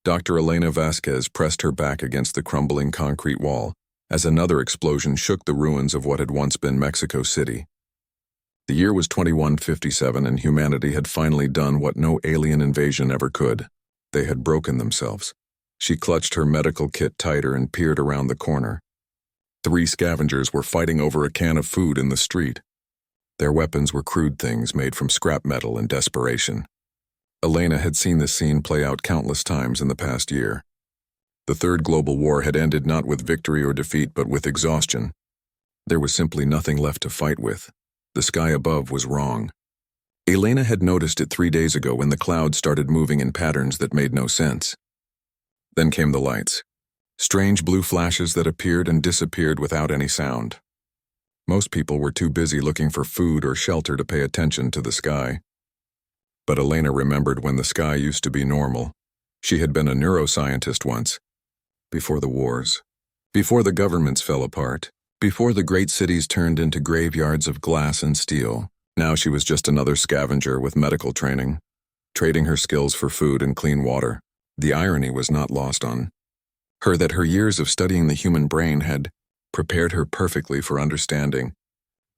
Dr. Elena Vasquez pressed her back against the crumbling concrete wall as another explosion shook the ruins of what had once been Mexico City. The year was 2157 and humanity had finally done what no alien invasion ever could. They had broken themselves. She clutched her medical kit tighter and peered around the corner. 3 scavengers were fighting over a can of food in the street. Their weapons were crude things made from scrap metal in desperation. Elena had seen this scene play out countless times in the past year. The Third Global War had ended not with victory or defeat but with exhaustion. There was simply nothing left to fight with. The sky above was wrong. Elena had noticed it 3 days ago when the clouds started moving in patterns that made no sense. Then came the lights. Strange blue flashes that appeared and disappeared without any sound. Most people were too busy looking for food or shelter to pay attention to the sky. But Elena remembered when the sky used to be normal. She had been a neuroscientist once. Before the wars. Before the governments fell apart. Before the great cities turned into graveyards of glass and steel. Now she was just another scavenger with medical training, trading her skills for food and clean water. The irony was not lost on her that her years of studying the human brain had prepared her perfectly for understanding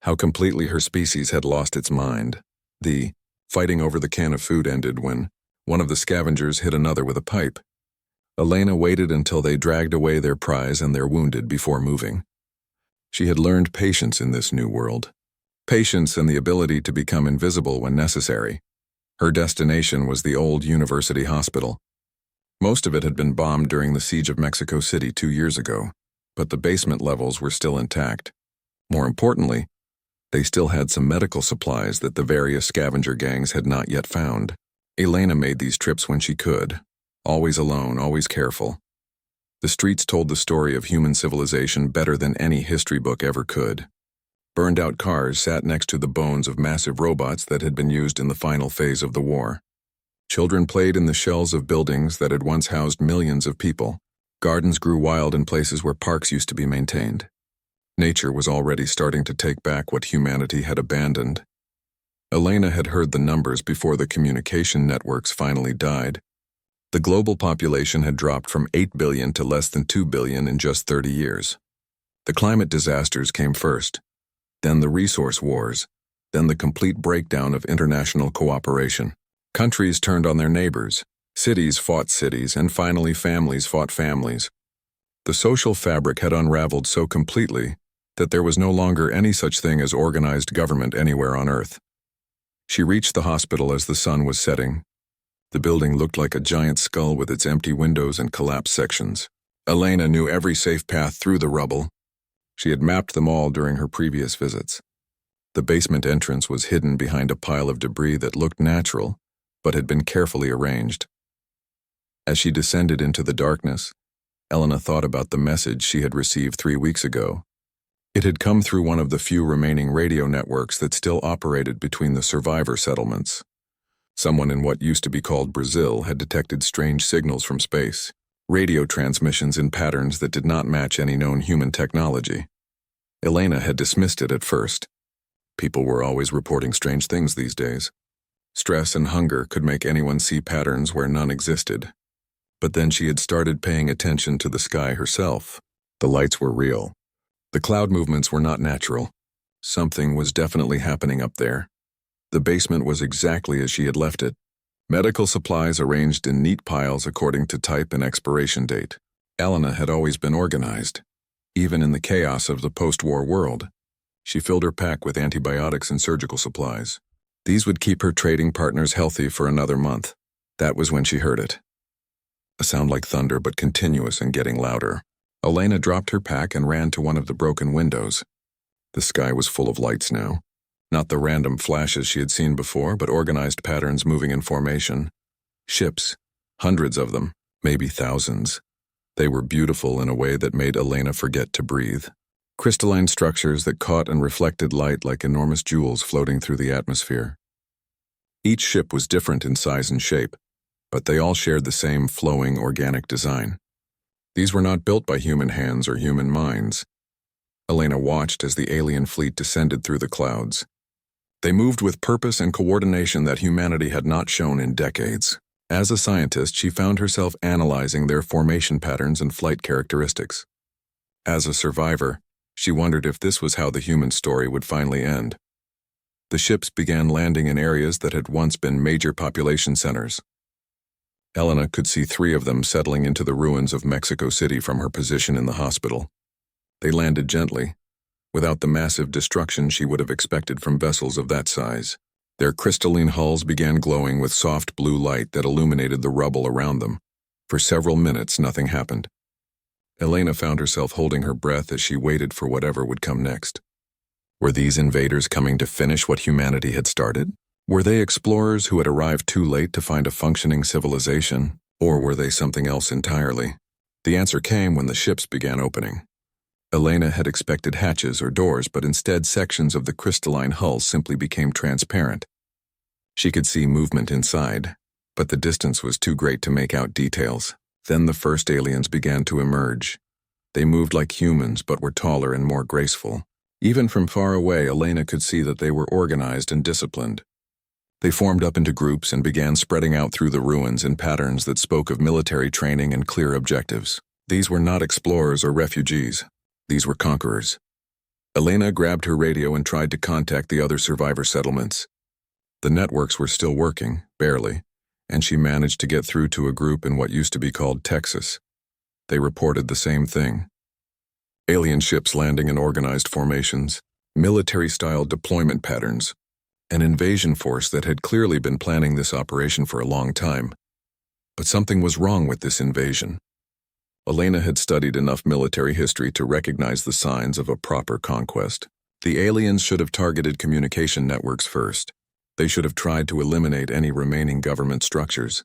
how completely her species had lost its mind. The fighting over the can of food ended when one of the scavengers hit another with a pipe. Elena waited until they dragged away their prize and their wounded before moving. She had learned patience in this new world. Patience and the ability to become invisible when necessary. Her destination was the old university hospital. Most of it had been bombed during the siege of Mexico City 2 years ago, but the basement levels were still intact. More importantly, they still had some medical supplies that the various scavenger gangs had not yet found. Elena made these trips when she could, always alone, always careful. The streets told the story of human civilization better than any history book ever could. Burned-out cars sat next to the bones of massive robots that had been used in the final phase of the war. Children played in the shells of buildings that had once housed millions of people. Gardens grew wild in places where parks used to be maintained. Nature was already starting to take back what humanity had abandoned. Elena had heard the numbers before the communication networks finally died. The global population had dropped from 8 billion to less than 2 billion in just 30 years. The climate disasters came first, then the resource wars, then the complete breakdown of international cooperation. Countries turned on their neighbors, cities fought cities, and finally families fought families. The social fabric had unraveled so completely that there was no longer any such thing as organized government anywhere on Earth. She reached the hospital as the sun was setting. The building looked like a giant skull with its empty windows and collapsed sections. Elena knew every safe path through the rubble. She had mapped them all during her previous visits. The basement entrance was hidden behind a pile of debris that looked natural, but had been carefully arranged. As she descended into the darkness, Elena thought about the message she had received 3 weeks ago. It had come through one of the few remaining radio networks that still operated between the survivor settlements. Someone in what used to be called Brazil had detected strange signals from space, radio transmissions in patterns that did not match any known human technology. Elena had dismissed it at first. People were always reporting strange things these days. Stress and hunger could make anyone see patterns where none existed. But then she had started paying attention to the sky herself. The lights were real. The cloud movements were not natural. Something was definitely happening up there. The basement was exactly as she had left it. Medical supplies arranged in neat piles according to type and expiration date. Elena had always been organized. Even in the chaos of the post-war world, she filled her pack with antibiotics and surgical supplies. These would keep her trading partners healthy for another month. That was when she heard it. A sound like thunder, but continuous and getting louder. Elena dropped her pack and ran to one of the broken windows. The sky was full of lights now. Not the random flashes she had seen before, but organized patterns moving in formation. Ships, hundreds of them, maybe thousands. They were beautiful in a way that made Elena forget to breathe. Crystalline structures that caught and reflected light like enormous jewels floating through the atmosphere. Each ship was different in size and shape, but they all shared the same flowing, organic design. These were not built by human hands or human minds. Elena watched as the alien fleet descended through the clouds. They moved with purpose and coordination that humanity had not shown in decades. As a scientist, she found herself analyzing their formation patterns and flight characteristics. As a survivor, she wondered if this was how the human story would finally end. The ships began landing in areas that had once been major population centers. Elena could see 3 of them settling into the ruins of Mexico City from her position in the hospital. They landed gently, without the massive destruction she would have expected from vessels of that size. Their crystalline hulls began glowing with soft blue light that illuminated the rubble around them. For several minutes, nothing happened. Elena found herself holding her breath as she waited for whatever would come next. Were these invaders coming to finish what humanity had started? Were they explorers who had arrived too late to find a functioning civilization, or were they something else entirely? The answer came when the ships began opening. Elena had expected hatches or doors, but instead sections of the crystalline hull simply became transparent. She could see movement inside, but the distance was too great to make out details. Then the first aliens began to emerge. They moved like humans, but were taller and more graceful. Even from far away, Elena could see that they were organized and disciplined. They formed up into groups and began spreading out through the ruins in patterns that spoke of military training and clear objectives. These were not explorers or refugees. These were conquerors. Elena grabbed her radio and tried to contact the other survivor settlements. The networks were still working, barely, and she managed to get through to a group in what used to be called Texas. They reported the same thing. Alien ships landing in organized formations, military-style deployment patterns, an invasion force that had clearly been planning this operation for a long time. But something was wrong with this invasion. Elena had studied enough military history to recognize the signs of a proper conquest. The aliens should have targeted communication networks first. They should have tried to eliminate any remaining government structures.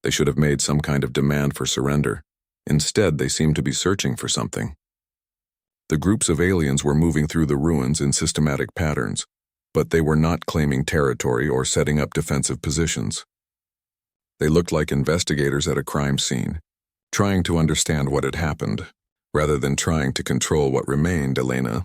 They should have made some kind of demand for surrender. Instead, they seemed to be searching for something. The groups of aliens were moving through the ruins in systematic patterns, but they were not claiming territory or setting up defensive positions. They looked like investigators at a crime scene, trying to understand what had happened, rather than trying to control what remained. Elena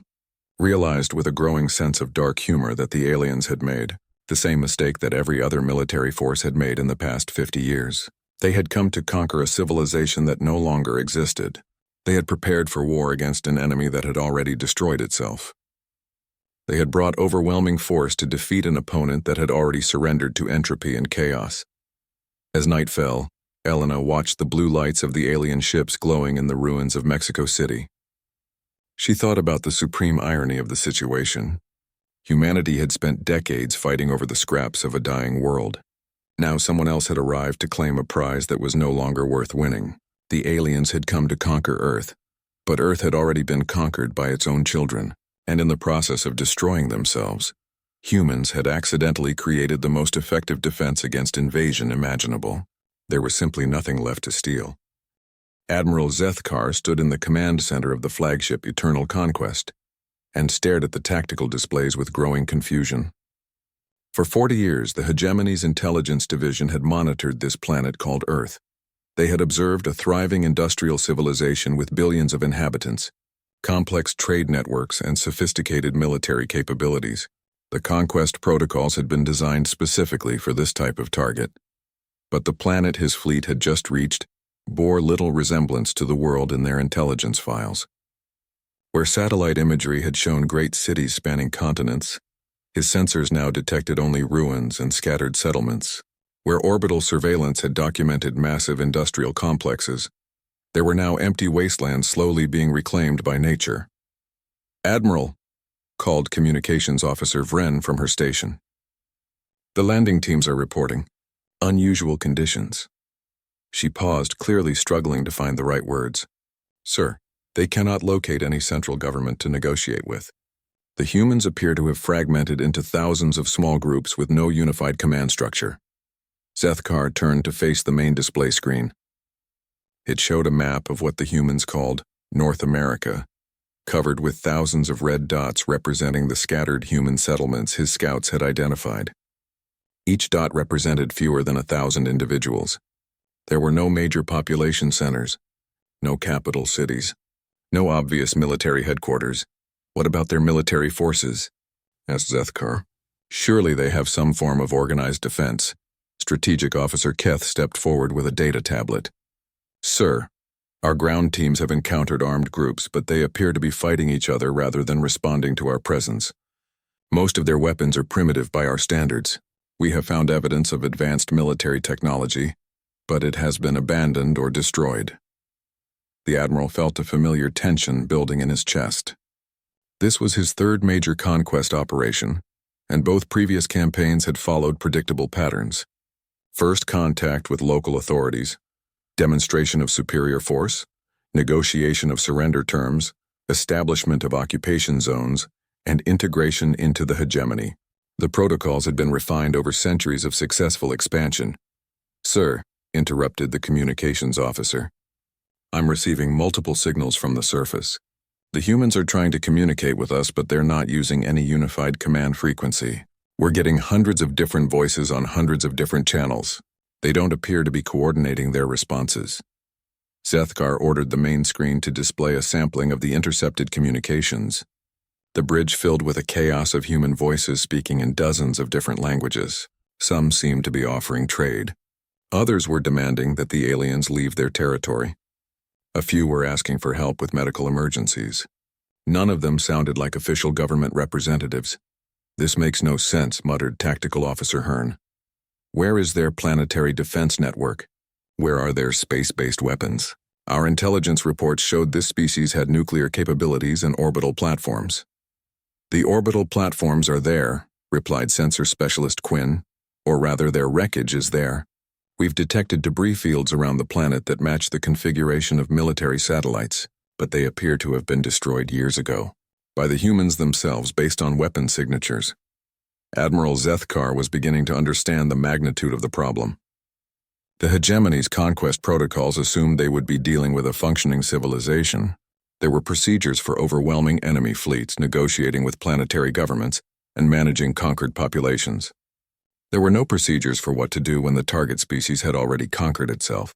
realized with a growing sense of dark humor that the aliens had made the same mistake that every other military force had made in the past 50 years. They had come to conquer a civilization that no longer existed. They had prepared for war against an enemy that had already destroyed itself. They had brought overwhelming force to defeat an opponent that had already surrendered to entropy and chaos. As night fell, Elena watched the blue lights of the alien ships glowing in the ruins of Mexico City. She thought about the supreme irony of the situation. Humanity had spent decades fighting over the scraps of a dying world. Now someone else had arrived to claim a prize that was no longer worth winning. The aliens had come to conquer Earth, but Earth had already been conquered by its own children, and in the process of destroying themselves, humans had accidentally created the most effective defense against invasion imaginable. There was simply nothing left to steal. Admiral Zethkar stood in the command center of the flagship Eternal Conquest and stared at the tactical displays with growing confusion. For 40 years, the Hegemony's Intelligence Division had monitored this planet called Earth. They had observed a thriving industrial civilization with billions of inhabitants, complex trade networks, and sophisticated military capabilities. The conquest protocols had been designed specifically for this type of target. But the planet his fleet had just reached bore little resemblance to the world in their intelligence files. Where satellite imagery had shown great cities spanning continents, his sensors now detected only ruins and scattered settlements. Where orbital surveillance had documented massive industrial complexes, there were now empty wastelands slowly being reclaimed by nature. "Admiral," called Communications Officer Vren from her station. "The landing teams are reporting unusual conditions." She paused, clearly struggling to find the right words. "Sir, they cannot locate any central government to negotiate with. The humans appear to have fragmented into thousands of small groups with no unified command structure." Zethkar turned to face the main display screen. It showed a map of what the humans called North America, covered with thousands of red dots representing the scattered human settlements his scouts had identified. Each dot represented fewer than 1,000 individuals. There were no major population centers, no capital cities, no obvious military headquarters. "What about their military forces?" asked Zethkar. "Surely they have some form of organized defense. Strategic Officer Keth stepped forward with a data tablet. Sir, our ground teams have encountered armed groups, but they appear to be fighting each other rather than responding to our presence. Most of their weapons are primitive by our standards. We have found evidence of advanced military technology, but it has been abandoned or destroyed. The Admiral felt a familiar tension building in his chest. This was his third major conquest operation, and both previous campaigns had followed predictable patterns. First contact with local authorities, demonstration of superior force, negotiation of surrender terms, establishment of occupation zones, and integration into the hegemony. The protocols had been refined over centuries of successful expansion. Sir, interrupted the communications officer, I'm receiving multiple signals from the surface. The humans are trying to communicate with us, but they're not using any unified command frequency. We're getting hundreds of different voices on hundreds of different channels. They don't appear to be coordinating their responses. Zethkar ordered the main screen to display a sampling of the intercepted communications. The bridge filled with a chaos of human voices speaking in dozens of different languages. Some seemed to be offering trade. Others were demanding that the aliens leave their territory. A few were asking for help with medical emergencies. None of them sounded like official government representatives. This makes no sense, muttered Tactical Officer Hearn. Where is their planetary defense network? Where are their space-based weapons? Our intelligence reports showed this species had nuclear capabilities and orbital platforms. The orbital platforms are there, replied Sensor Specialist Quinn, or rather their wreckage is there. We've detected debris fields around the planet that match the configuration of military satellites, but they appear to have been destroyed years ago, by the humans themselves based on weapon signatures. Admiral Zethkar was beginning to understand the magnitude of the problem. The hegemony's conquest protocols assumed they would be dealing with a functioning civilization. There were procedures for overwhelming enemy fleets, negotiating with planetary governments, and managing conquered populations. There were no procedures for what to do when the target species had already conquered itself.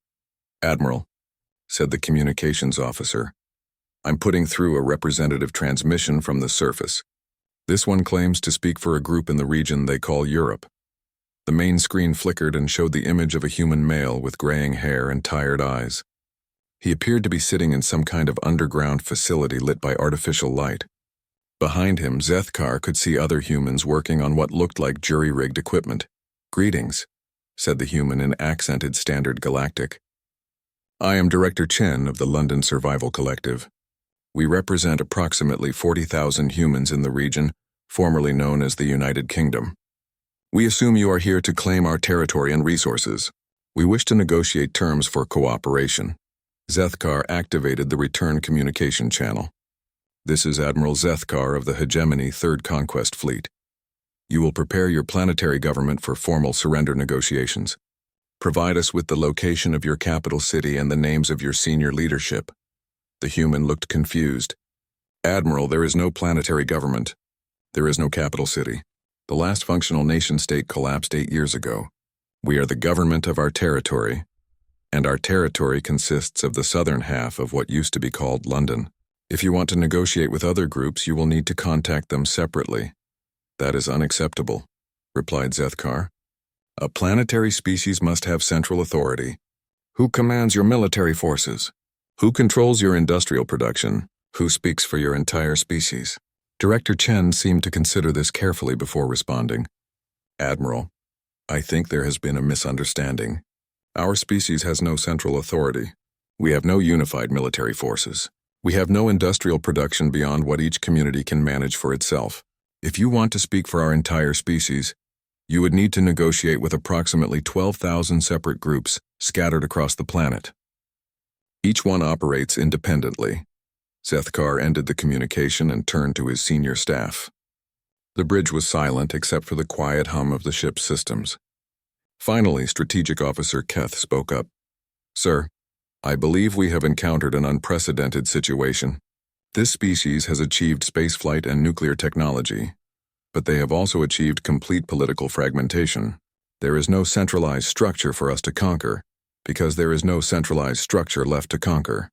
Admiral, said the communications officer, I'm putting through a representative transmission from the surface. This one claims to speak for a group in the region they call Europe. The main screen flickered and showed the image of a human male with graying hair and tired eyes. He appeared to be sitting in some kind of underground facility lit by artificial light. Behind him, Zethkar could see other humans working on what looked like jury-rigged equipment. Greetings, said the human in accented Standard Galactic. I am Director Chen of the London Survival Collective. We represent approximately 40,000 humans in the region, formerly known as the United Kingdom. We assume you are here to claim our territory and resources. We wish to negotiate terms for cooperation. Zethkar activated the return communication channel. This is Admiral Zethkar of the Hegemony 3rd Conquest Fleet. You will prepare your planetary government for formal surrender negotiations. Provide us with the location of your capital city and the names of your senior leadership. The human looked confused. Admiral, there is no planetary government. There is no capital city. The last functional nation-state collapsed 8 years ago. We are the government of our territory, and our territory consists of the southern half of what used to be called London. If you want to negotiate with other groups, you will need to contact them separately. That is unacceptable, replied Zethkar. A planetary species must have central authority. Who commands your military forces? Who controls your industrial production? Who speaks for your entire species? Director Chen seemed to consider this carefully before responding. Admiral, I think there has been a misunderstanding. Our species has no central authority. We have no unified military forces. We have no industrial production beyond what each community can manage for itself. If you want to speak for our entire species, you would need to negotiate with approximately 12,000 separate groups scattered across the planet. Each one operates independently. Zethkar ended the communication and turned to his senior staff. The bridge was silent except for the quiet hum of the ship's systems. Finally, Strategic Officer Keth spoke up. Sir, I believe we have encountered an unprecedented situation. This species has achieved spaceflight and nuclear technology, but they have also achieved complete political fragmentation. There is no centralized structure for us to conquer, because there is no centralized structure left to conquer.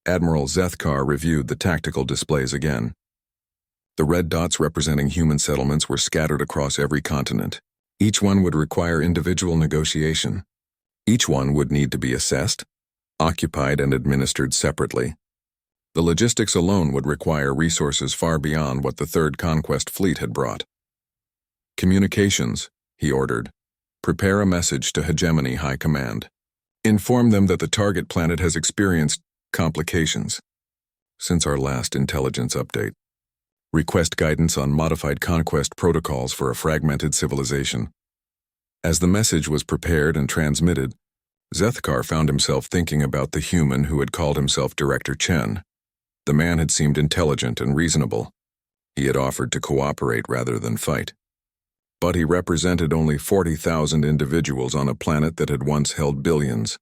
Admiral Zethkar reviewed the tactical displays again. The red dots representing human settlements were scattered across every continent. Each one would require individual negotiation. Each one would need to be assessed, occupied, and administered separately. The logistics alone would require resources far beyond what the Third Conquest Fleet had brought. Communications, he ordered. Prepare a message to Hegemony High Command. Inform them that the target planet has experienced complications since our last intelligence update. Request guidance on modified conquest protocols for a fragmented civilization. As the message was prepared and transmitted, Zethkar found himself thinking about the human who had called himself Director Chen. The man had seemed intelligent and reasonable. He had offered to cooperate rather than fight. But he represented only 40,000 individuals on a planet that had once held billions.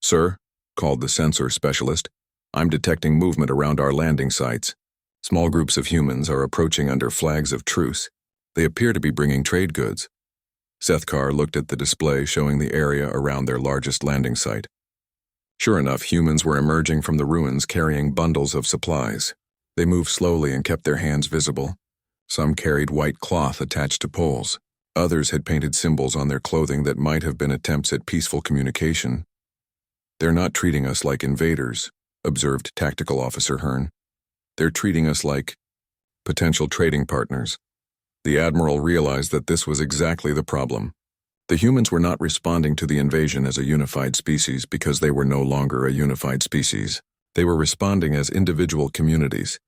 "Sir," called the sensor specialist, "I'm detecting movement around our landing sites. Small groups of humans are approaching under flags of truce. They appear to be bringing trade goods." Zethkar looked at the display showing the area around their largest landing site. Sure enough, humans were emerging from the ruins carrying bundles of supplies. They moved slowly and kept their hands visible. Some carried white cloth attached to poles. Others had painted symbols on their clothing that might have been attempts at peaceful communication. "They're not treating us like invaders," observed Tactical Officer Hearn. "They're treating us like potential trading partners." The Admiral realized that this was exactly the problem. The humans were not responding to the invasion as a unified species because they were no longer a unified species. They were responding as individual communities,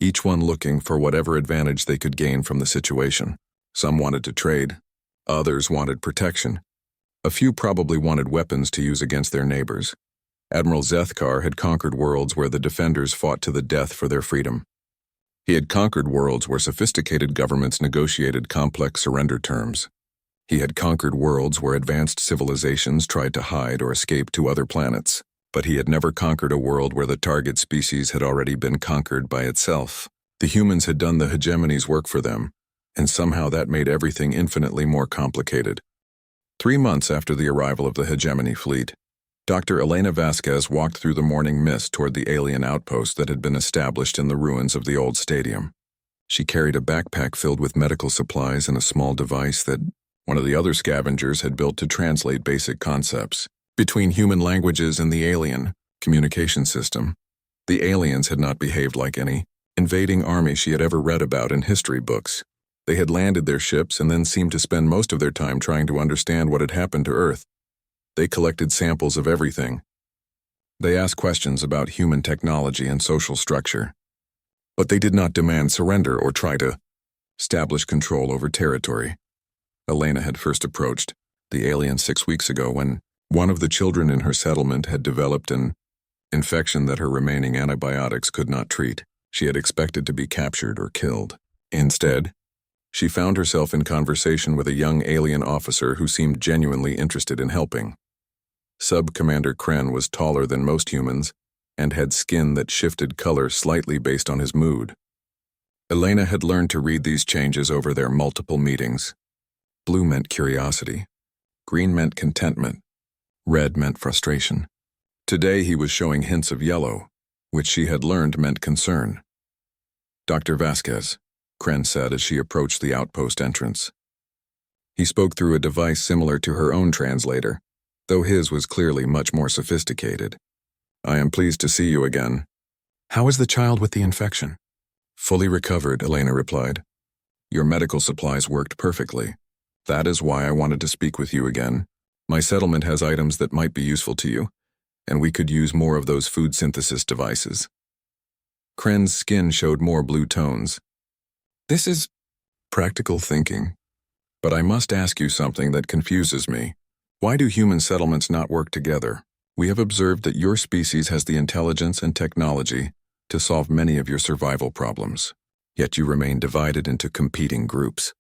each one looking for whatever advantage they could gain from the situation. Some wanted to trade. Others wanted protection. A few probably wanted weapons to use against their neighbors. Admiral Zethkar had conquered worlds where the defenders fought to the death for their freedom. He had conquered worlds where sophisticated governments negotiated complex surrender terms. He had conquered worlds where advanced civilizations tried to hide or escape to other planets. But he had never conquered a world where the target species had already been conquered by itself. The humans had done the hegemony's work for them, and somehow that made everything infinitely more complicated. 3 months after the arrival of the hegemony fleet, Dr. Elena Vasquez walked through the morning mist toward the alien outpost that had been established in the ruins of the old stadium. She carried a backpack filled with medical supplies and a small device that one of the other scavengers had built to translate basic concepts between human languages and the alien communication system. The aliens had not behaved like any invading army she had ever read about in history books. They had landed their ships and then seemed to spend most of their time trying to understand what had happened to Earth. They collected samples of everything. They asked questions about human technology and social structure. But they did not demand surrender or try to establish control over territory. Elena had first approached the alien 6 weeks ago when one of the children in her settlement had developed an infection that her remaining antibiotics could not treat. She had expected to be captured or killed. Instead, she found herself in conversation with a young alien officer who seemed genuinely interested in helping. Sub-Commander Kren was taller than most humans and had skin that shifted color slightly based on his mood. Elena had learned to read these changes over their multiple meetings. Blue meant curiosity. Green meant contentment. Red meant frustration. Today he was showing hints of yellow, which she had learned meant concern. "Dr. Vasquez," Kren said as she approached the outpost entrance. He spoke through a device similar to her own translator, though his was clearly much more sophisticated. "I am pleased to see you again." "How is the child with the infection?" "Fully recovered," Elena replied. "Your medical supplies worked perfectly. That is why I wanted to speak with you again. My settlement has items that might be useful to you, and we could use more of those food synthesis devices." Kren's skin showed more blue tones. "This is practical thinking. But I must ask you something that confuses me. Why do human settlements not work together? We have observed that your species has the intelligence and technology to solve many of your survival problems, yet you remain divided into competing groups."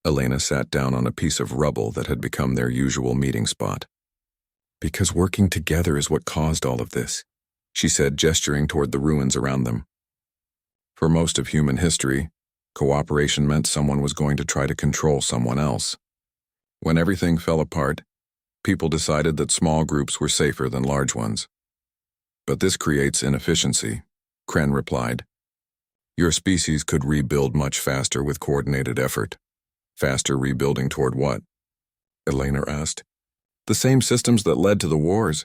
Elena sat down on a piece of rubble that had become their usual meeting spot. "Because working together is what caused all of this," she said, gesturing toward the ruins around them. For most of human history, cooperation meant someone was going to try to control someone else. When everything fell apart, people decided that small groups were safer than large ones. "But this creates inefficiency," Kren replied. "Your species could rebuild much faster with coordinated effort. Faster rebuilding toward what? Elena asked. The same systems that led to the wars.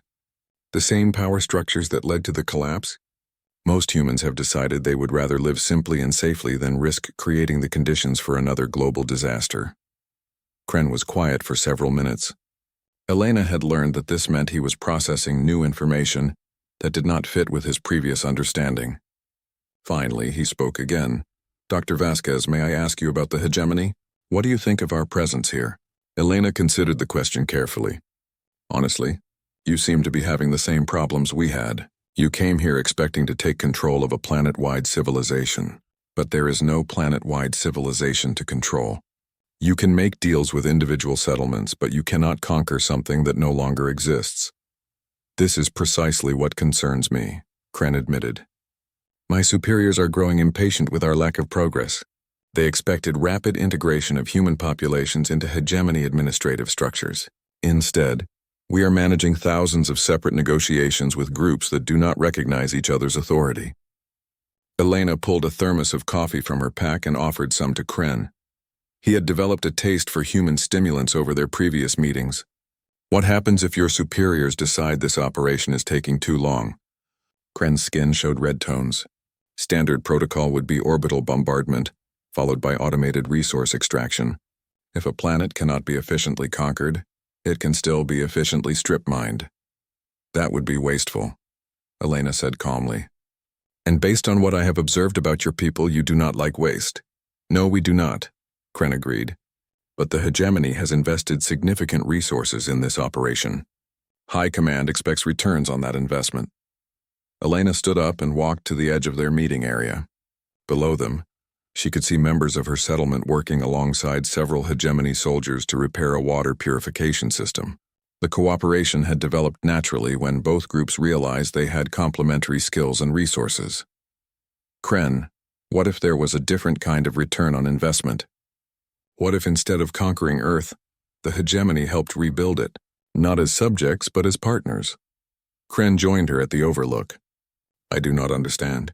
The same power structures that led to the collapse. Most humans have decided they would rather live simply and safely than risk creating the conditions for another global disaster. Kren was quiet for several minutes. Elena had learned that this meant he was processing new information that did not fit with his previous understanding. Finally, he spoke again. Dr. Vasquez, may I ask you about the hegemony? What do you think of our presence here? Elena considered the question carefully. Honestly, you seem to be having the same problems we had. You came here expecting to take control of a planet-wide civilization, but there is no planet-wide civilization to control. You can make deals with individual settlements, but you cannot conquer something that no longer exists. This is precisely what concerns me, Kren admitted. My superiors are growing impatient with our lack of progress. They expected rapid integration of human populations into hegemony administrative structures. Instead, we are managing thousands of separate negotiations with groups that do not recognize each other's authority. Elena pulled a thermos of coffee from her pack and offered some to Kren. He had developed a taste for human stimulants over their previous meetings. What happens if your superiors decide this operation is taking too long? Kren's skin showed red tones. Standard protocol would be orbital bombardment, followed by automated resource extraction. If a planet cannot be efficiently conquered, it can still be efficiently strip-mined. That would be wasteful, Elena said calmly. And based on what I have observed about your people, you do not like waste. No, we do not, Kren agreed. But the hegemony has invested significant resources in this operation. High Command expects returns on that investment. Elena stood up and walked to the edge of their meeting area. Below them, she could see members of her settlement working alongside several hegemony soldiers to repair a water purification system. The cooperation had developed naturally when both groups realized they had complementary skills and resources. Kren, what if there was a different kind of return on investment? What if instead of conquering Earth, the hegemony helped rebuild it, not as subjects but as partners? Kren joined her at the overlook. I do not understand.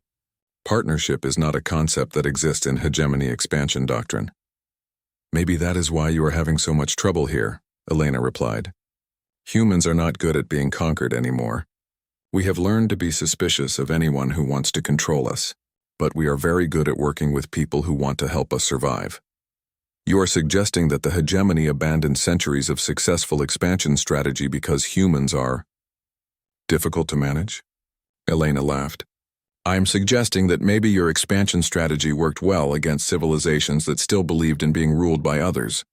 Partnership is not a concept that exists in hegemony expansion doctrine. Maybe that is why you are having so much trouble here, Elena replied. Humans are not good at being conquered anymore. We have learned to be suspicious of anyone who wants to control us, but we are very good at working with people who want to help us survive. You are suggesting that the hegemony abandoned centuries of successful expansion strategy because humans are difficult to manage? Elena laughed. I am suggesting that maybe your expansion strategy worked well against civilizations that still believed in being ruled by others.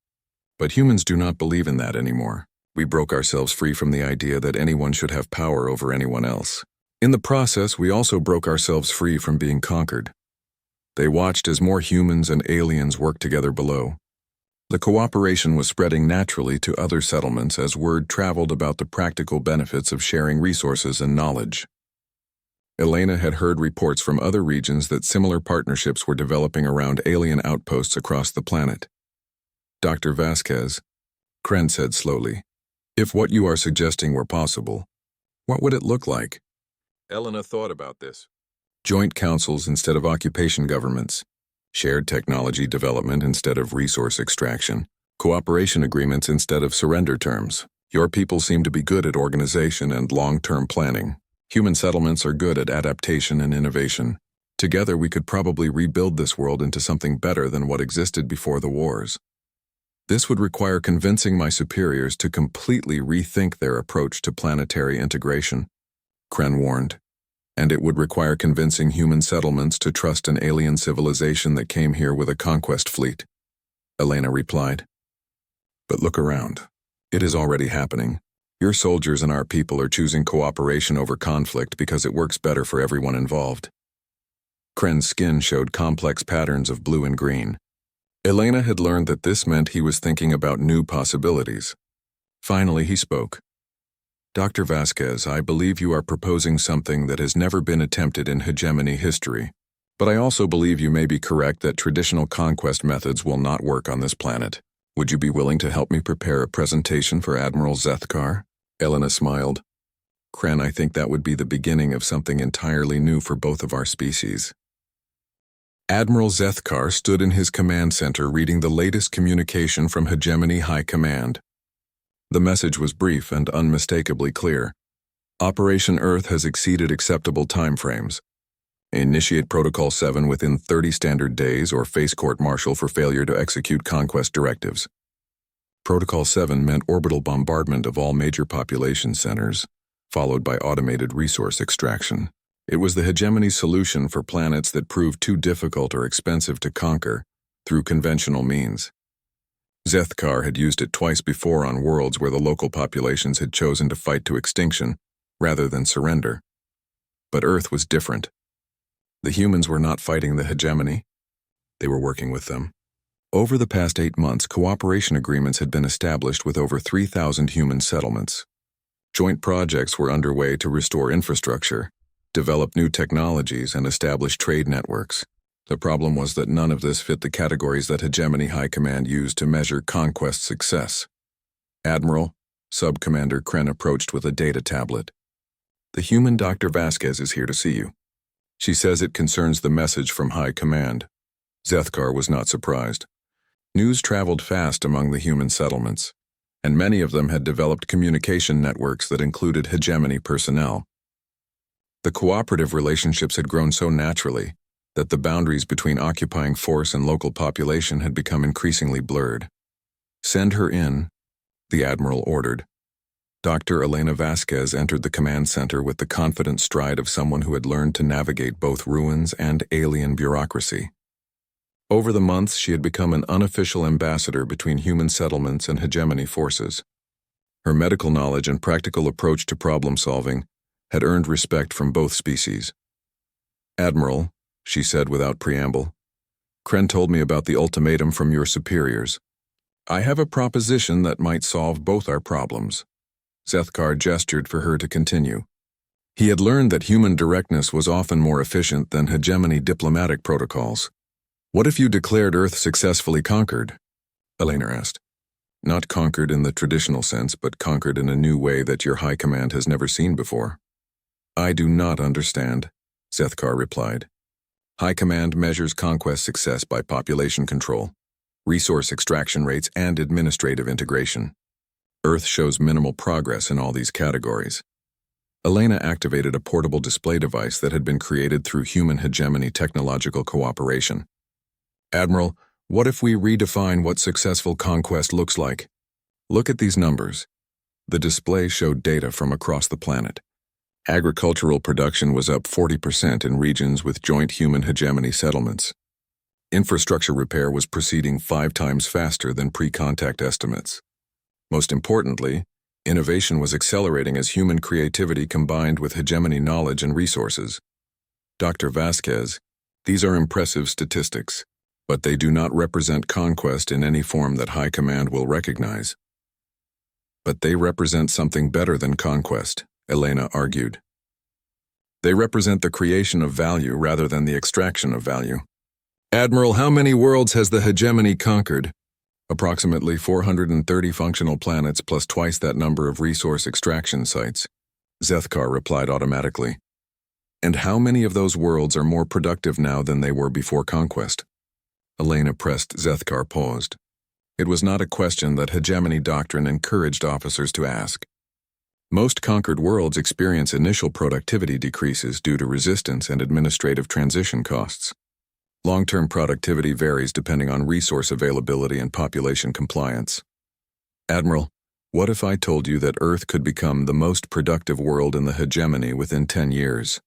But humans do not believe in that anymore. We broke ourselves free from the idea that anyone should have power over anyone else. In the process, we also broke ourselves free from being conquered. They watched as more humans and aliens worked together below. The cooperation was spreading naturally to other settlements as word traveled about the practical benefits of sharing resources and knowledge. Elena had heard reports from other regions that similar partnerships were developing around alien outposts across the planet. Dr. Vasquez, Kren said slowly, if what you are suggesting were possible, what would it look like? Elena thought about this. Joint councils instead of occupation governments, shared technology development instead of resource extraction, cooperation agreements instead of surrender terms. Your people seem to be good at organization and long-term planning. Human settlements are good at adaptation and innovation. Together we could probably rebuild this world into something better than what existed before the wars. This would require convincing my superiors to completely rethink their approach to planetary integration, Kren warned. And it would require convincing human settlements to trust an alien civilization that came here with a conquest fleet, Elena replied. But look around. It is already happening. Your soldiers and our people are choosing cooperation over conflict because it works better for everyone involved. Kren's skin showed complex patterns of blue and green. Elena had learned that this meant he was thinking about new possibilities. Finally, he spoke. Dr. Vasquez, I believe you are proposing something that has never been attempted in hegemony history. But I also believe you may be correct that traditional conquest methods will not work on this planet. Would you be willing to help me prepare a presentation for Admiral Zethkar? Elena smiled. Kren, I think that would be the beginning of something entirely new for both of our species. Admiral Zethkar stood in his command center reading the latest communication from Hegemony High Command. The message was brief and unmistakably clear. Operation Earth has exceeded acceptable timeframes. Initiate Protocol 7 within 30 standard days or face court-martial for failure to execute conquest directives. Protocol 7 meant orbital bombardment of all major population centers, followed by automated resource extraction. It was the Hegemony's solution for planets that proved too difficult or expensive to conquer through conventional means. Zethkar had used it twice before on worlds where the local populations had chosen to fight to extinction rather than surrender. But Earth was different. The humans were not fighting the Hegemony. They were working with them. Over the past 8 months, cooperation agreements had been established with over 3,000 human settlements. Joint projects were underway to restore infrastructure, develop new technologies, and establish trade networks. The problem was that none of this fit the categories that Hegemony High Command used to measure conquest success. Admiral, Sub-Commander Kren approached with a data tablet. "The human Dr. Vasquez is here to see you. She says it concerns the message from High Command." Zethkar was not surprised. News traveled fast among the human settlements, and many of them had developed communication networks that included Hegemony personnel. The cooperative relationships had grown so naturally that the boundaries between occupying force and local population had become increasingly blurred. "Send her in," the Admiral ordered. Dr. Elena Vasquez entered the command center with the confident stride of someone who had learned to navigate both ruins and alien bureaucracy. Over the months, she had become an unofficial ambassador between human settlements and Hegemony forces. Her medical knowledge and practical approach to problem-solving had earned respect from both species. "Admiral," she said without preamble, "Kren told me about the ultimatum from your superiors. I have a proposition that might solve both our problems." Zethkar gestured for her to continue. He had learned that human directness was often more efficient than Hegemony diplomatic protocols. "What if you declared Earth successfully conquered?" Elena asked. "Not conquered in the traditional sense, but conquered in a new way that your High Command has never seen before." "I do not understand," Zethkar replied. "High Command measures conquest success by population control, resource extraction rates, and administrative integration. Earth shows minimal progress in all these categories." Elena activated a portable display device that had been created through human Hegemony technological cooperation. "Admiral, what if we redefine what successful conquest looks like? Look at these numbers." The display showed data from across the planet. Agricultural production was up 40% in regions with joint human Hegemony settlements. Infrastructure repair was proceeding 5 times faster than pre-contact estimates. Most importantly, innovation was accelerating as human creativity combined with Hegemony knowledge and resources. "Dr. Vasquez, these are impressive statistics, but they do not represent conquest in any form that High Command will recognize." "But they represent something better than conquest," Elena argued. "They represent the creation of value rather than the extraction of value." "Admiral, how many worlds has the Hegemony conquered?" "Approximately 430 functional planets plus twice that number of resource extraction sites," Zethkar replied automatically. "And how many of those worlds are more productive now than they were before conquest?" Elena pressed. Zethkar paused. It was not a question that Hegemony doctrine encouraged officers to ask. Most conquered worlds experience initial productivity decreases due to resistance and administrative transition costs. Long-term productivity varies depending on resource availability and population compliance. "Admiral, what if I told you that Earth could become the most productive world in the Hegemony within 10 years?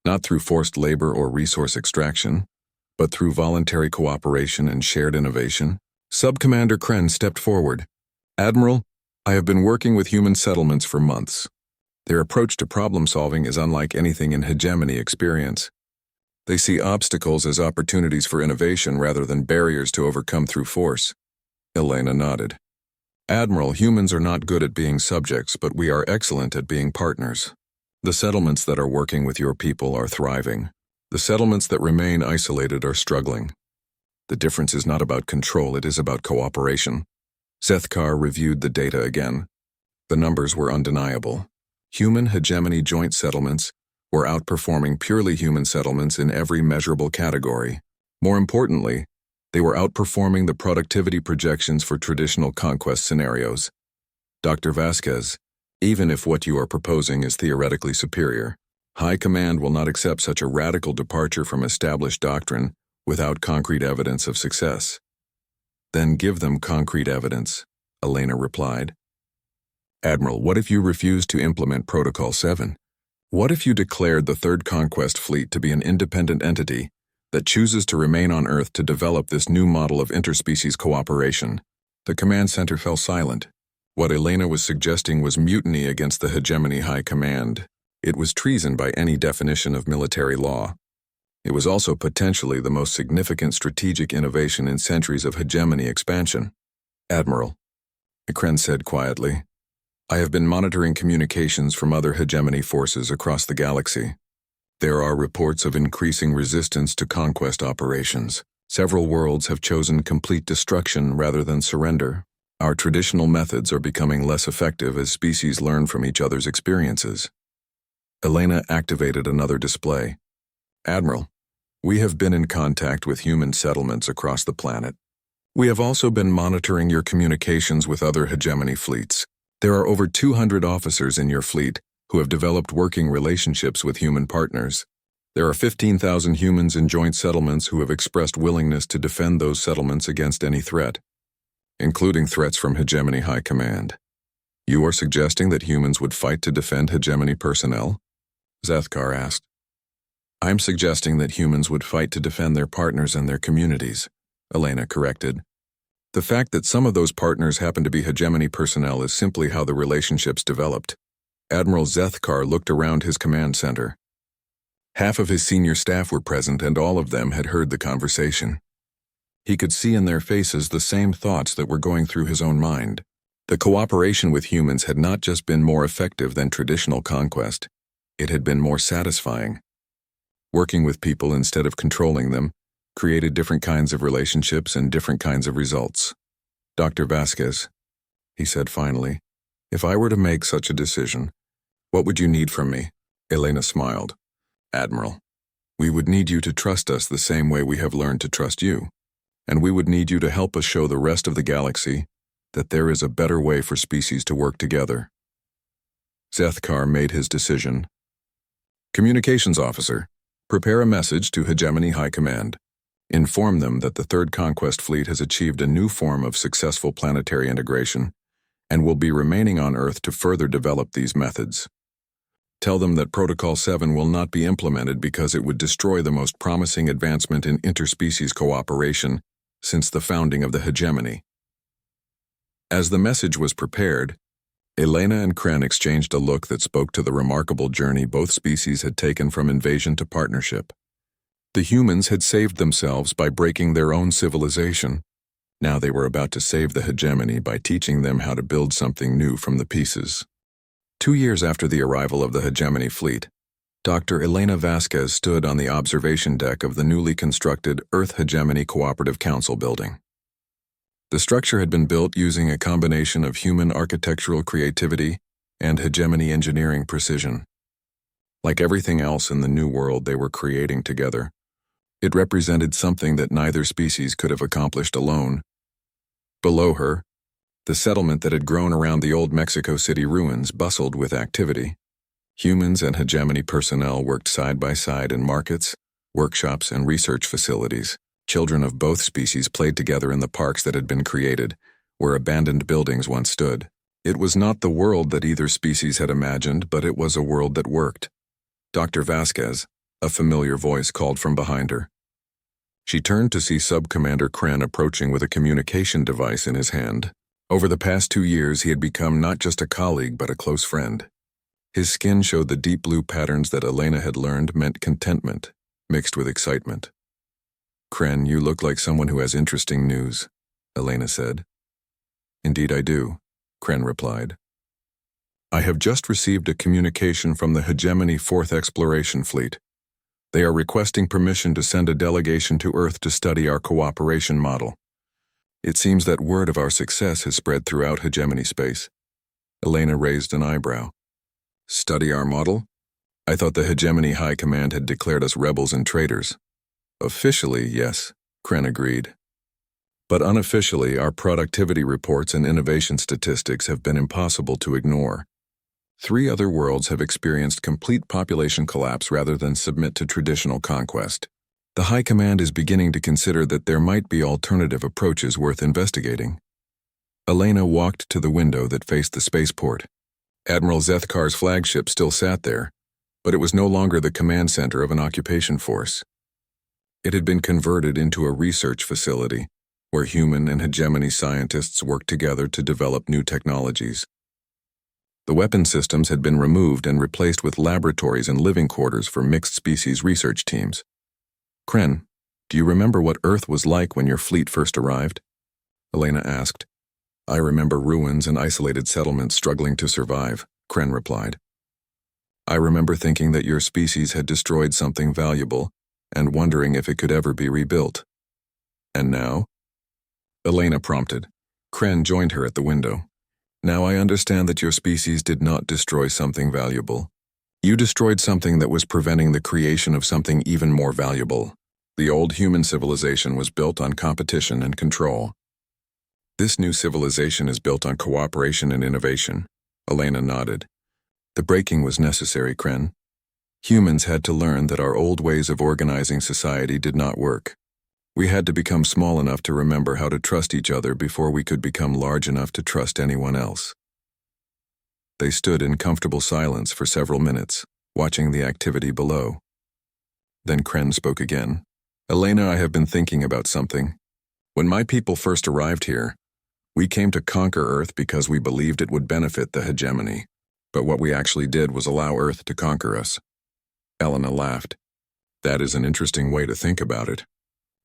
Not through forced labor or resource extraction, but through voluntary cooperation and shared innovation?" Sub-Commander Kren stepped forward. "Admiral, I have been working with human settlements for months. Their approach to problem-solving is unlike anything in Hegemony experience. They see obstacles as opportunities for innovation rather than barriers to overcome through force." Elena nodded. "Admiral, humans are not good at being subjects, but we are excellent at being partners. The settlements that are working with your people are thriving. The settlements that remain isolated are struggling. The difference is not about control, it is about cooperation." Zethkar reviewed the data again. The numbers were undeniable. Human Hegemony joint settlements were outperforming purely human settlements in every measurable category. More importantly, they were outperforming the productivity projections for traditional conquest scenarios. Dr. Vasquez, even if what you are proposing is theoretically superior, High Command will not accept such a radical departure from established doctrine without concrete evidence of success. Then give them concrete evidence, Elena replied. Admiral, what if you refuse to implement Protocol 7? What if you declared the Third Conquest Fleet to be an independent entity that chooses to remain on Earth to develop this new model of interspecies cooperation? The command center fell silent. What Elena was suggesting was mutiny against the hegemony High Command. It was treason by any definition of military law. It was also potentially the most significant strategic innovation in centuries of hegemony expansion. Admiral, Kren said quietly, I have been monitoring communications from other hegemony forces across the galaxy. There are reports of increasing resistance to conquest operations. Several worlds have chosen complete destruction rather than surrender. Our traditional methods are becoming less effective as species learn from each other's experiences. Elena activated another display. Admiral, we have been in contact with human settlements across the planet. We have also been monitoring your communications with other hegemony fleets. There are over 200 officers in your fleet who have developed working relationships with human partners. There are 15,000 humans in joint settlements who have expressed willingness to defend those settlements against any threat, including threats from Hegemony High Command. You are suggesting that humans would fight to defend Hegemony personnel? Zethkar asked. I'm suggesting that humans would fight to defend their partners and their communities, Elena corrected. The fact that some of those partners happen to be hegemony personnel is simply how the relationships developed. Admiral Zethkar looked around his command center. Half of his senior staff were present and all of them had heard the conversation. He could see in their faces the same thoughts that were going through his own mind. The cooperation with humans had not just been more effective than traditional conquest, it had been more satisfying. Working with people instead of controlling them created different kinds of relationships and different kinds of results. Dr. Vasquez, he said finally, if I were to make such a decision, what would you need from me? Elena smiled. Admiral, we would need you to trust us the same way we have learned to trust you, and we would need you to help us show the rest of the galaxy that there is a better way for species to work together. Zethkar made his decision. Communications Officer, prepare a message to Hegemony High Command. Inform them that the Third Conquest Fleet has achieved a new form of successful planetary integration and will be remaining on Earth to further develop these methods. Tell them that Protocol 7 will not be implemented because it would destroy the most promising advancement in interspecies cooperation since the founding of the hegemony. As the message was prepared, Elena and Kren exchanged a look that spoke to the remarkable journey both species had taken from invasion to partnership. The humans had saved themselves by breaking their own civilization. Now they were about to save the hegemony by teaching them how to build something new from the pieces. 2 years after the arrival of the hegemony fleet, Dr. Elena Vasquez stood on the observation deck of the newly constructed Earth Hegemony Cooperative Council building. The structure had been built using a combination of human architectural creativity and hegemony engineering precision. Like everything else in the new world they were creating together, it represented something that neither species could have accomplished alone. Below her, the settlement that had grown around the old Mexico City ruins bustled with activity. Humans and hegemony personnel worked side by side in markets, workshops, and research facilities. Children of both species played together in the parks that had been created, where abandoned buildings once stood. It was not the world that either species had imagined, but it was a world that worked. Dr. Vasquez, a familiar voice called from behind her. She turned to see Sub-Commander Kren approaching with a communication device in his hand. Over the past 2 years, he had become not just a colleague, but a close friend. His skin showed the deep blue patterns that Elena had learned meant contentment, mixed with excitement. Kren, you look like someone who has interesting news, Elena said. Indeed I do, Kren replied. I have just received a communication from the Hegemony 4th Exploration Fleet. They are requesting permission to send a delegation to Earth to study our cooperation model. It seems that word of our success has spread throughout hegemony space. Elena raised an eyebrow. Study our model? I thought the Hegemony High Command had declared us rebels and traitors. Officially, yes, Kren agreed. But unofficially, our productivity reports and innovation statistics have been impossible to ignore. 3 other worlds have experienced complete population collapse rather than submit to traditional conquest. The High Command is beginning to consider that there might be alternative approaches worth investigating. Elena walked to the window that faced the spaceport. Admiral Zethkar's flagship still sat there, but it was no longer the command center of an occupation force. It had been converted into a research facility, where human and hegemony scientists worked together to develop new technologies. The weapon systems had been removed and replaced with laboratories and living quarters for mixed-species research teams. Kren, do you remember what Earth was like when your fleet first arrived? Elena asked. I remember ruins and isolated settlements struggling to survive, Kren replied. I remember thinking that your species had destroyed something valuable and wondering if it could ever be rebuilt. And now? Elena prompted. Kren joined her at the window. Now I understand that your species did not destroy something valuable. You destroyed something that was preventing the creation of something even more valuable. The old human civilization was built on competition and control. This new civilization is built on cooperation and innovation. Elena nodded. The breaking was necessary, Kren. Humans had to learn that our old ways of organizing society did not work. We had to become small enough to remember how to trust each other before we could become large enough to trust anyone else. They stood in comfortable silence for several minutes, watching the activity below. Then Kren spoke again. Elena, I have been thinking about something. When my people first arrived here, we came to conquer Earth because we believed it would benefit the hegemony. But what we actually did was allow Earth to conquer us. Elena laughed. That is an interesting way to think about it.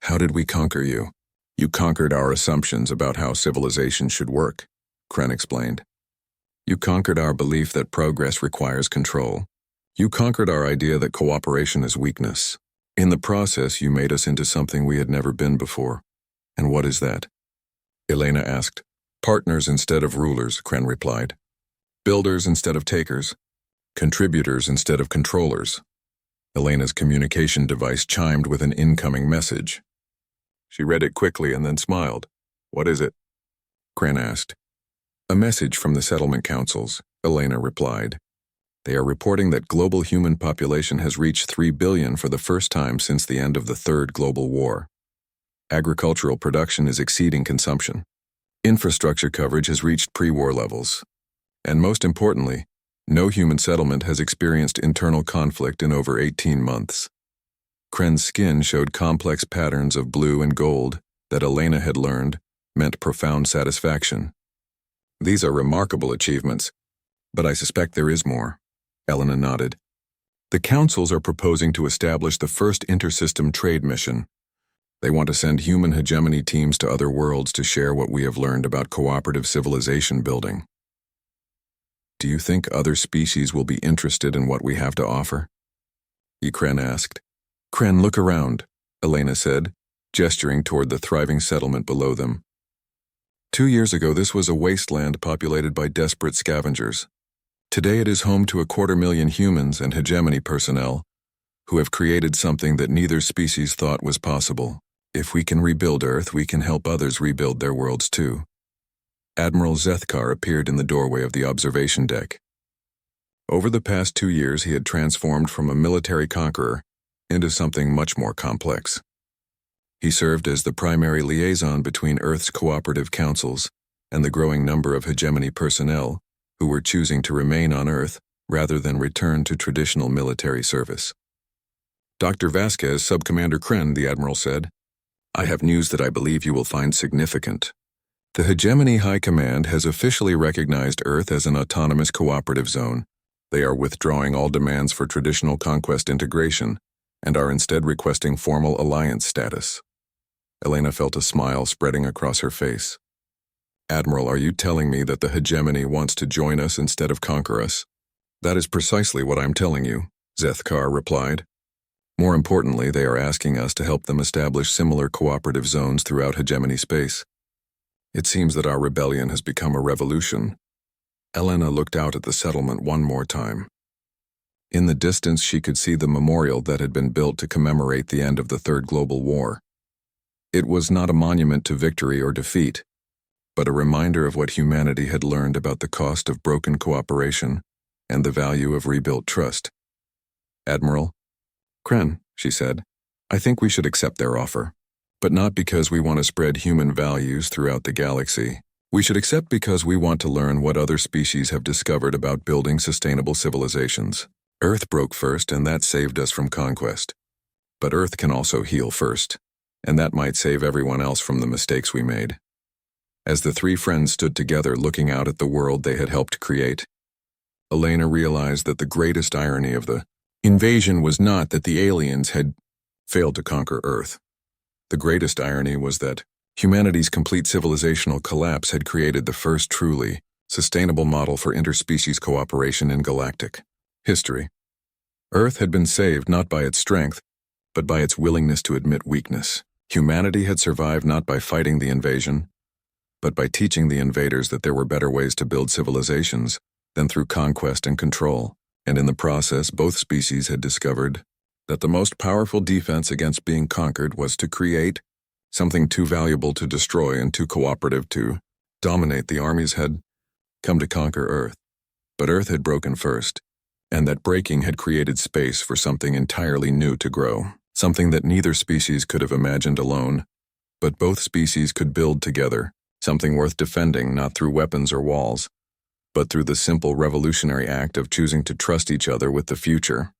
How did we conquer you? You conquered our assumptions about how civilization should work, Kren explained. You conquered our belief that progress requires control. You conquered our idea that cooperation is weakness. In the process, you made us into something we had never been before. And what is that? Elena asked. Partners instead of rulers, Kren replied. Builders instead of takers. Contributors instead of controllers. Elena's communication device chimed with an incoming message. She read it quickly and then smiled. What is it? Kren asked. A message from the settlement councils, Elena replied. They are reporting that global human population has reached 3 billion for the first time since the end of the Third Global War. Agricultural production is exceeding consumption. Infrastructure coverage has reached pre-war levels. And most importantly, no human settlement has experienced internal conflict in over 18 months. Kren's skin showed complex patterns of blue and gold that Elena had learned meant profound satisfaction. These are remarkable achievements, but I suspect there is more. Elena nodded. The councils are proposing to establish the first intersystem trade mission. They want to send human hegemony teams to other worlds to share what we have learned about cooperative civilization building. Do you think other species will be interested in what we have to offer? Kren asked. Kren, look around, Elena said, gesturing toward the thriving settlement below them. 2 years ago, this was a wasteland populated by desperate scavengers. Today it is home to 250,000 humans and hegemony personnel who have created something that neither species thought was possible. If we can rebuild Earth, we can help others rebuild their worlds too. Admiral Zethkar appeared in the doorway of the observation deck. Over the past 2 years, he had transformed from a military conqueror into something much more complex. He served as the primary liaison between Earth's cooperative councils and the growing number of hegemony personnel who were choosing to remain on Earth rather than return to traditional military service. Dr. Vasquez, Subcommander Kren, the Admiral said, I have news that I believe you will find significant. The Hegemony High Command has officially recognized Earth as an autonomous cooperative zone. They are withdrawing all demands for traditional conquest integration and are instead requesting formal alliance status. Elena felt a smile spreading across her face. Admiral, are you telling me that the hegemony wants to join us instead of conquer us? That is precisely what I'm telling you, Zethkar replied. More importantly, they are asking us to help them establish similar cooperative zones throughout hegemony space. It seems that our rebellion has become a revolution. Elena looked out at the settlement one more time. In the distance, she could see the memorial that had been built to commemorate the end of the Third Global War. It was not a monument to victory or defeat, but a reminder of what humanity had learned about the cost of broken cooperation and the value of rebuilt trust. "Admiral Kren," she said, "I think we should accept their offer. But not because we want to spread human values throughout the galaxy. We should accept because we want to learn what other species have discovered about building sustainable civilizations. Earth broke first, and that saved us from conquest. But Earth can also heal first, and that might save everyone else from the mistakes we made." As the three friends stood together looking out at the world they had helped create, Elena realized that the greatest irony of the invasion was not that the aliens had failed to conquer Earth. The greatest irony was that humanity's complete civilizational collapse had created the first truly sustainable model for interspecies cooperation in galactic history. Earth had been saved not by its strength, but by its willingness to admit weakness. Humanity had survived not by fighting the invasion, but by teaching the invaders that there were better ways to build civilizations than through conquest and control. And in the process, both species had discovered that the most powerful defense against being conquered was to create something too valuable to destroy and too cooperative to dominate. The armies had come to conquer Earth, but Earth had broken first, and that breaking had created space for something entirely new to grow, something that neither species could have imagined alone, but both species could build together, something worth defending not through weapons or walls, but through the simple revolutionary act of choosing to trust each other with the future.